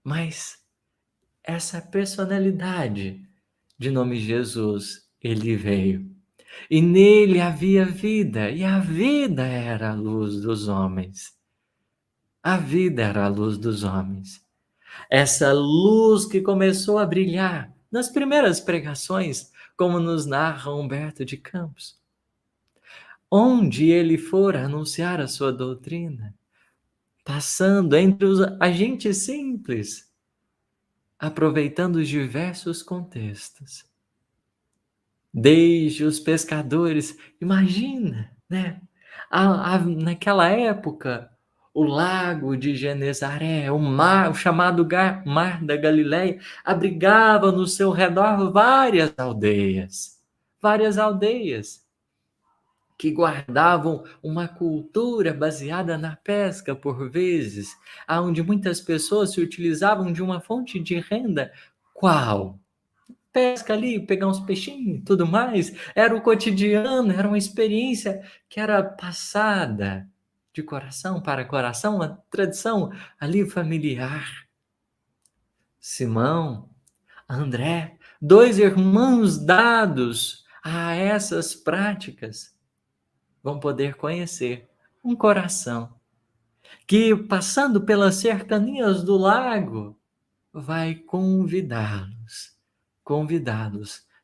Mas essa personalidade de nome Jesus, ele veio. E nele havia vida, e a vida era a luz dos homens. A vida era a luz dos homens. Essa luz que começou a brilhar nas primeiras pregações, como nos narra Humberto de Campos. Onde ele for anunciar a sua doutrina, passando entre os agentes simples, aproveitando os diversos contextos. Desde os pescadores, imagina, né? Naquela época, o lago de Genezaré, o mar, o chamado Mar da Galileia, abrigava no seu redor várias aldeias que guardavam uma cultura baseada na pesca por vezes, aonde muitas pessoas se utilizavam de uma fonte de renda. Qual? Pesca ali, pegar uns peixinhos e tudo mais. Era o cotidiano, era uma experiência que era passada de coração para coração, uma tradição ali familiar. Simão, André, dois irmãos dados a essas práticas, vão poder conhecer um coração que, passando pelas cercanias do lago, vai convidá-los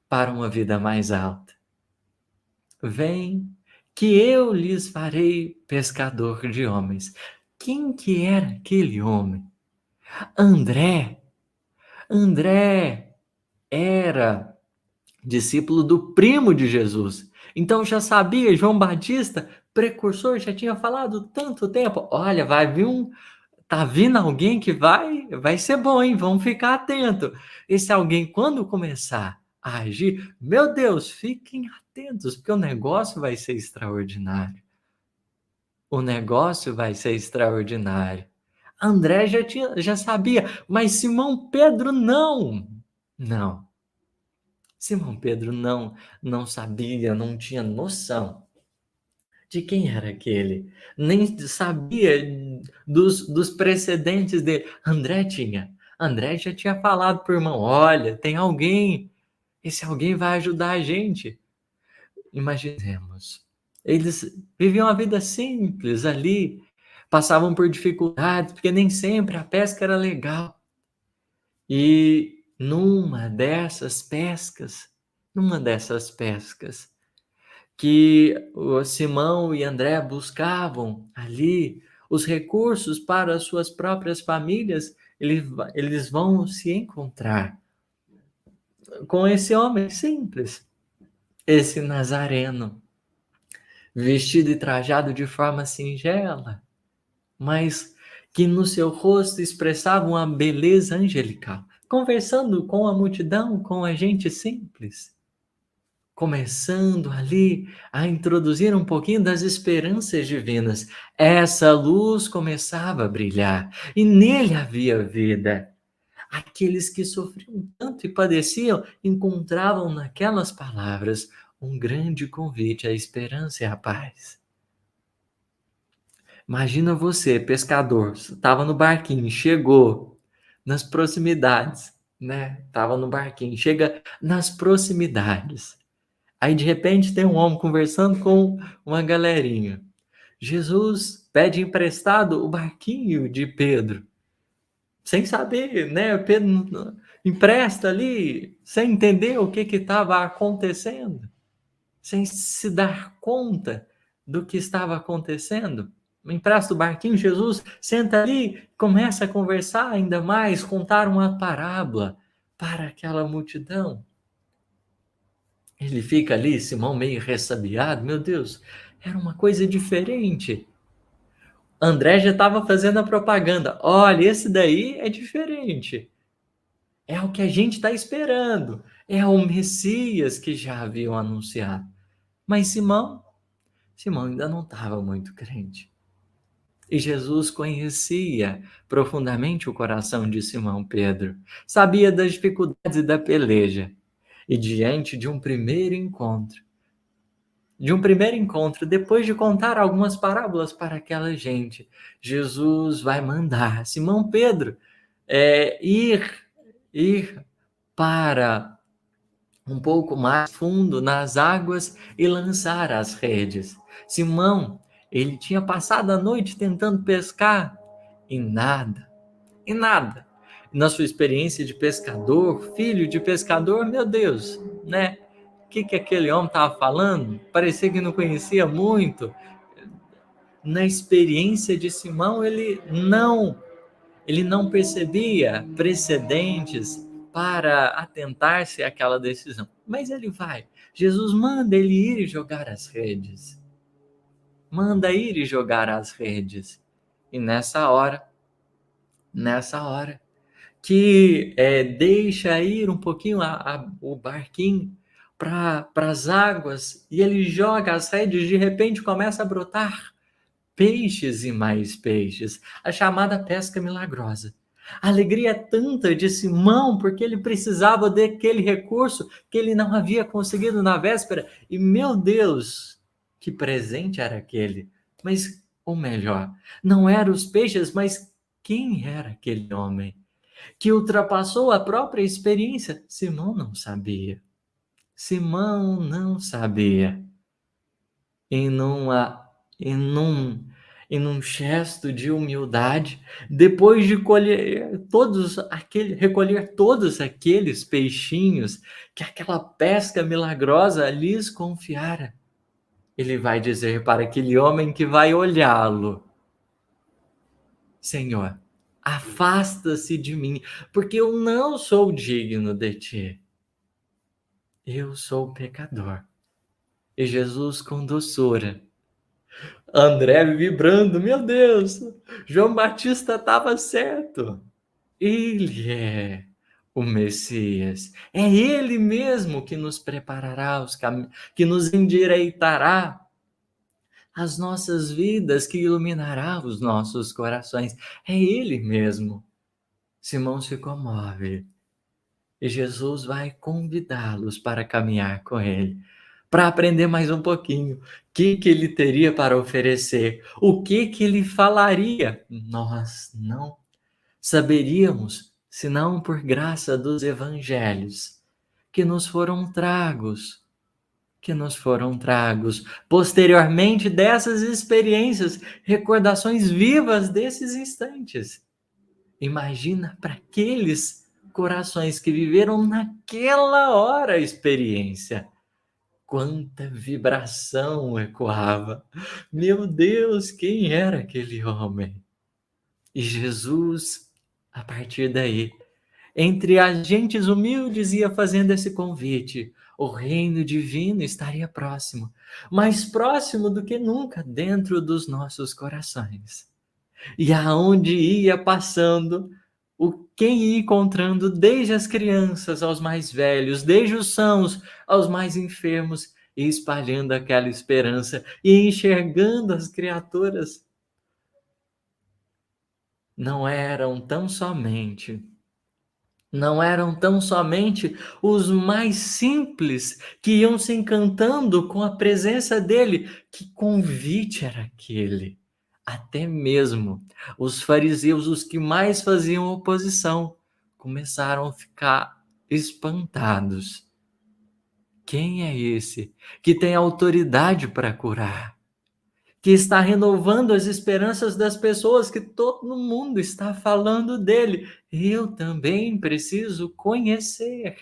para uma vida mais alta. Vem, que eu lhes farei pescador de homens. Quem que era aquele homem? André. André era discípulo do primo de Jesus. Então já sabia, João Batista, precursor, já tinha falado tanto tempo. Olha, tá vindo alguém que vai ser bom, hein? Vamos ficar atento. Esse alguém, quando começar a agir, meu Deus, fiquem atentos, porque o negócio vai ser extraordinário. O negócio vai ser extraordinário. André já sabia, mas Simão Pedro não. Não. Simão Pedro não sabia, não tinha noção de quem era aquele, nem sabia dos precedentes dele. André já tinha falado para o irmão, olha, tem alguém, esse alguém vai ajudar a gente. Imaginemos, eles viviam uma vida simples ali, passavam por dificuldades, porque nem sempre a pesca era legal. E numa dessas pescas, que o Simão e André buscavam ali os recursos para as suas próprias famílias, eles vão se encontrar com esse homem simples, esse nazareno, vestido e trajado de forma singela, mas que no seu rosto expressava uma beleza angelical, conversando com a multidão, com a gente simples, começando ali a introduzir um pouquinho das esperanças divinas. Essa luz começava a brilhar e nele havia vida. Aqueles que sofriam tanto e padeciam encontravam naquelas palavras um grande convite à esperança e à paz. Imagina você, pescador, estava no barquinho, chegou nas proximidades, né? Estava no barquinho, chega nas proximidades. Aí de repente tem um homem conversando com uma galerinha. Jesus pede emprestado o barquinho de Pedro, sem saber, né? Pedro empresta ali, sem entender o que estava acontecendo, sem se dar conta do que estava acontecendo. Empresta o barquinho, Jesus senta ali, começa a conversar ainda mais, contar uma parábola para aquela multidão. Ele fica ali, Simão meio ressabiado, meu Deus, era uma coisa diferente. André já estava fazendo a propaganda, olha, esse daí é diferente. É o que a gente está esperando, é o Messias que já haviam anunciado. Mas Simão ainda não estava muito crente. E Jesus conhecia profundamente o coração de Simão Pedro, sabia das dificuldades e da peleja. E diante de um primeiro encontro, depois de contar algumas parábolas para aquela gente, Jesus vai mandar Simão Pedro, Ir para um pouco mais fundo nas águas e lançar as redes. Simão, ele tinha passado a noite tentando pescar e nada, e nada. Na sua experiência de pescador, filho de pescador, meu Deus, né? O que aquele homem estava falando? Parecia que não conhecia muito. Na experiência de Simão, ele não percebia precedentes para atentar-se àquela decisão. Mas ele vai. Jesus manda ele ir e jogar as redes. Manda ir e jogar as redes. E nessa hora, que deixa ir um pouquinho o barquinho para as águas e ele joga as redes, de repente começa a brotar peixes e mais peixes, a chamada pesca milagrosa. A alegria é tanta de Simão, porque ele precisava daquele recurso que ele não havia conseguido na véspera. E, meu Deus, que presente era aquele! Mas, ou melhor, não eram os peixes, mas quem era aquele homem que ultrapassou a própria experiência? Simão não sabia. Simão não sabia. Em numa, em num, em um gesto de humildade, depois de recolher todos aqueles peixinhos que aquela pesca milagrosa lhes confiara, ele vai dizer para aquele homem que vai olhá-lo: Senhor, afasta-se de mim, porque eu não sou digno de ti. Eu sou pecador. E Jesus, com doçura, André vibrando, meu Deus, João Batista estava certo. Ele é o Messias. É ele mesmo que nos preparará os caminhos, que nos endireitará as nossas vidas, que iluminará os nossos corações. É ele mesmo. Simão se comove e Jesus vai convidá-los para caminhar com ele, para aprender mais um pouquinho. O que ele teria para oferecer? O que ele falaria? Nós não saberíamos, senão por graça dos evangelhos que nos foram tragos posteriormente dessas experiências, recordações vivas desses instantes. Imagina para aqueles corações que viveram naquela hora a experiência. Quanta vibração ecoava. Meu Deus, quem era aquele homem? E Jesus, a partir daí, entre agentes humildes, ia fazendo esse convite. O reino divino estaria próximo, mais próximo do que nunca dentro dos nossos corações. E aonde ia passando, quem ia encontrando, desde as crianças aos mais velhos, desde os sãos aos mais enfermos, e espalhando aquela esperança e enxergando as criaturas, não eram tão somente não eram tão somente os mais simples que iam se encantando com a presença dele. Que convite era aquele? Até mesmo os fariseus, os que mais faziam oposição, começaram a ficar espantados. Quem é esse que tem autoridade para curar? Que está renovando as esperanças das pessoas, que todo mundo está falando dele. Eu também preciso conhecer.